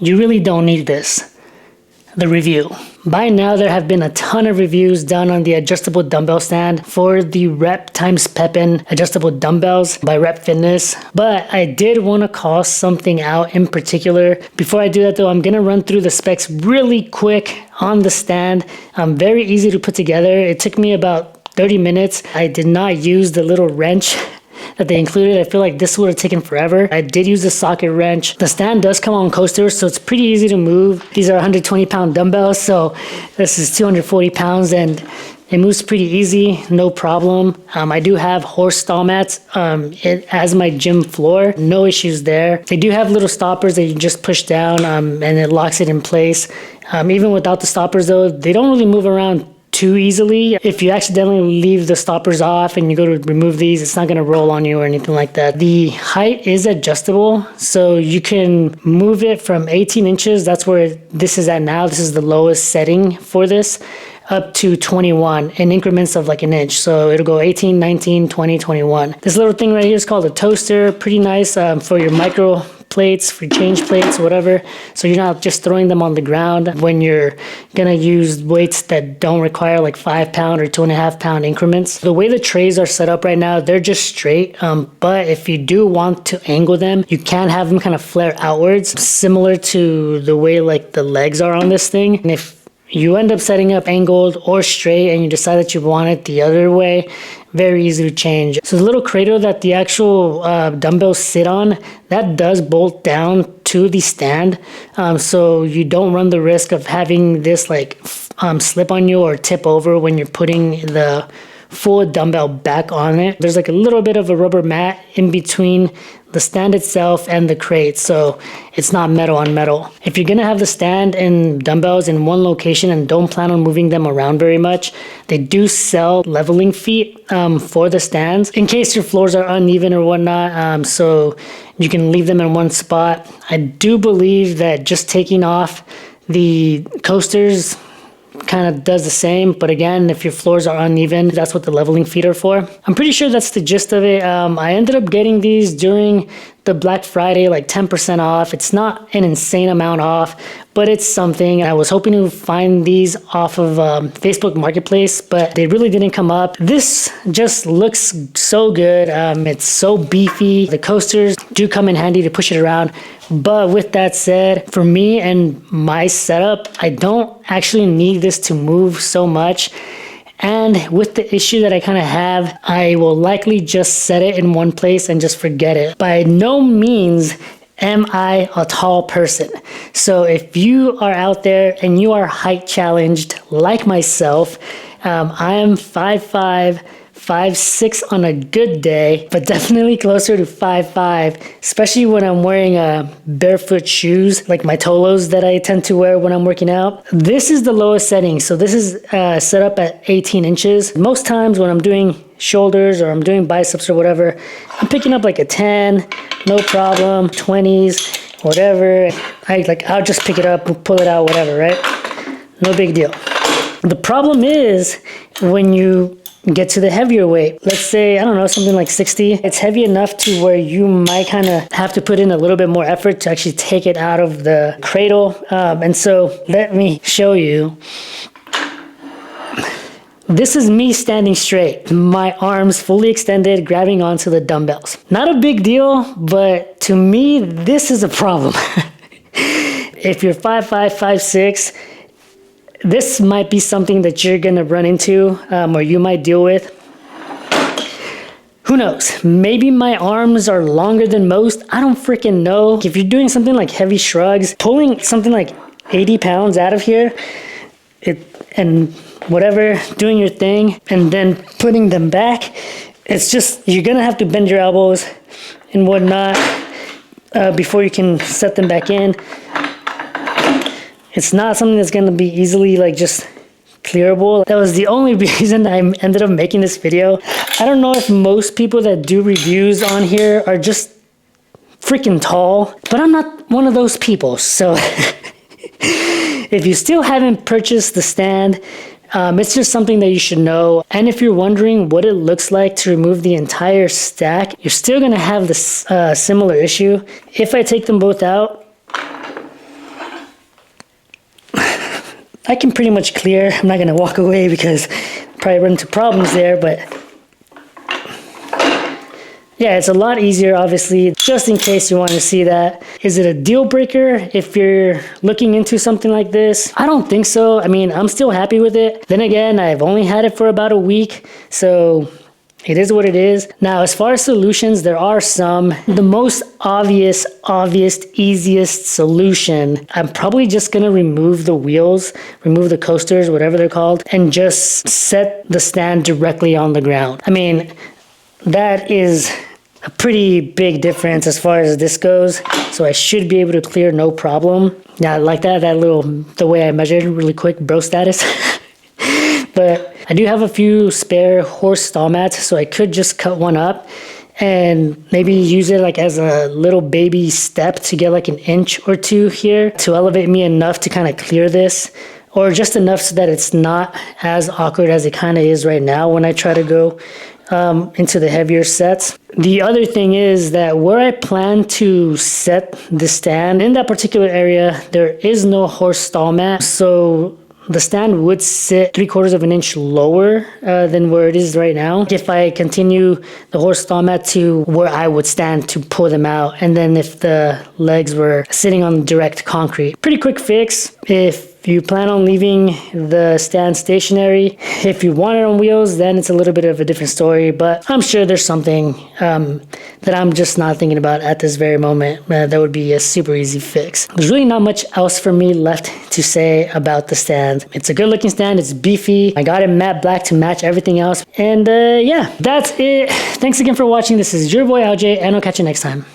you really don't need this. The review. By now, there have been a ton of reviews done on the adjustable dumbbell stand for the Rep times PÉPIN adjustable dumbbells by Rep Fitness, but I did want to call something out in particular. Before I do that though, I'm going to run through the specs really quick on the stand. Very easy to put together. It took me about 30 minutes. I did not use the little wrench that they included. I feel like this would have taken forever. I did use the socket wrench. The stand does come on coasters, so it's pretty easy to move. These are 120-pound dumbbells, so this is 240 pounds, and it moves pretty easy, no problem. I do have horse stall mats as my gym floor. No issues there. They do have little stoppers that you just push down and it locks it in place. Even without the stoppers though, they don't really move around too easily. If you accidentally leave the stoppers off and you go to remove these, it's not going to roll on you or anything like that. The height is adjustable, so you can move it from 18 inches. That's where this is at now. This is the lowest setting for this, up to 21 in increments of like an inch. So it'll go 18, 19, 20, 21. This little thing right here is called a toaster. Pretty nice for your micro plates, for change plates, whatever. So you're not just throwing them on the ground when you're gonna use weights that don't require like 5 pound or 2.5 pound increments. The way the trays are set up right now, they're just straight. But if you do want to angle them, you can have them kind of flare outwards, similar to the way like the legs are on this thing. And if you end up setting up angled or straight and you decide that you want it the other way, very easy to change. So the little cradle that the actual dumbbells sit on, that does bolt down to the stand. So you don't run the risk of having this like slip on you or tip over when you're putting the full dumbbell back on it. There's like a little bit of a rubber mat in between the stand itself and the crate, so it's not metal on metal. If you're gonna have the stand and dumbbells in one location and don't plan on moving them around very much, they do sell leveling feet for the stands in case your floors are uneven or whatnot, so you can leave them in one spot. I do believe that just taking off the coasters kind of does the same, but again, if your floors are uneven, that's what the leveling feet are for. I'm pretty sure that's the gist of it. I ended up getting these during the Black Friday, like 10% off. It's not an insane amount off, but it's something. I was hoping to find these off of Facebook Marketplace, but they really didn't come up. This just looks so good. It's so beefy. The coasters do come in handy to push it around. But with that said, for me and my setup, I don't actually need this to move so much. And with the issue that I kind of have, I will likely just set it in one place and just forget it. By no means am I a tall person. So if you are out there and you are height challenged like myself, I am 5'5", 5'6" on a good day, but definitely closer to 5'5", especially when I'm wearing barefoot shoes like my Tolos that I tend to wear when I'm working out. This is the lowest setting, so this is set up at 18 inches. Most times when I'm doing shoulders or I'm doing biceps or whatever, I'm picking up like a 10, no problem, 20s, whatever. I'll just pick it up and pull it out, whatever, right? No big deal. The problem is when you get to the heavier weight, let's say, I don't know, something like 60. It's heavy enough to where you might kind of have to put in a little bit more effort to actually take it out of the cradle. And so let me show you. This is me standing straight, my arms fully extended, grabbing onto the dumbbells. Not a big deal, but to me, this is a problem. If you're 5'5", 5'6", this might be something that you're gonna run into or you might deal with. Who knows? Maybe my arms are longer than most. I don't freaking know. If you're doing something like heavy shrugs, pulling something like 80 pounds out of here, and whatever, doing your thing, and then putting them back, it's just, you're gonna have to bend your elbows and whatnot before you can set them back in. It's not something that's gonna be easily like just clearable. That was the only reason I ended up making this video. I don't know if most people that do reviews on here are just freaking tall, but I'm not one of those people. So if you still haven't purchased the stand, it's just something that you should know. And if you're wondering what it looks like to remove the entire stack, you're still gonna have this similar issue. If I take them both out, I can pretty much clear. I'm not gonna walk away because probably run into problems there, but yeah, it's a lot easier, obviously, just in case you want to see that. Is it a deal breaker if you're looking into something like this? I don't think so. I mean, I'm still happy with it. Then again, I've only had it for about a week, so it is what it is. Now, as far as solutions, there are some. The most obvious, easiest solution, I'm probably just gonna remove the wheels, remove the coasters, whatever they're called, and just set the stand directly on the ground. I mean, that is a pretty big difference as far as this goes. So I should be able to clear no problem. Now, like that the way I measured really quick, bro status. But I do have a few spare horse stall mats, so I could just cut one up and maybe use it like as a little baby step to get like an inch or two here to elevate me enough to kind of clear this, or just enough so that it's not as awkward as it kind of is right now when I try to go into the heavier sets. The other thing is that where I plan to set the stand, in that particular area, there is no horse stall mat. So the stand would sit 3/4 of an inch lower than where it is right now. If I continue the horse stall mat to where I would stand to pull them out, and then if the legs were sitting on direct concrete. Pretty quick fix. If you plan on leaving the stand stationary, if you want it on wheels, then it's a little bit of a different story, but I'm sure there's something that I'm just not thinking about at this very moment that would be a super easy fix. There's really not much else for me left to say about the stand. It's a good looking stand, it's beefy. I got it matte black to match everything else. And yeah, that's it. Thanks again for watching. This is your boy LJ, and I'll catch you next time.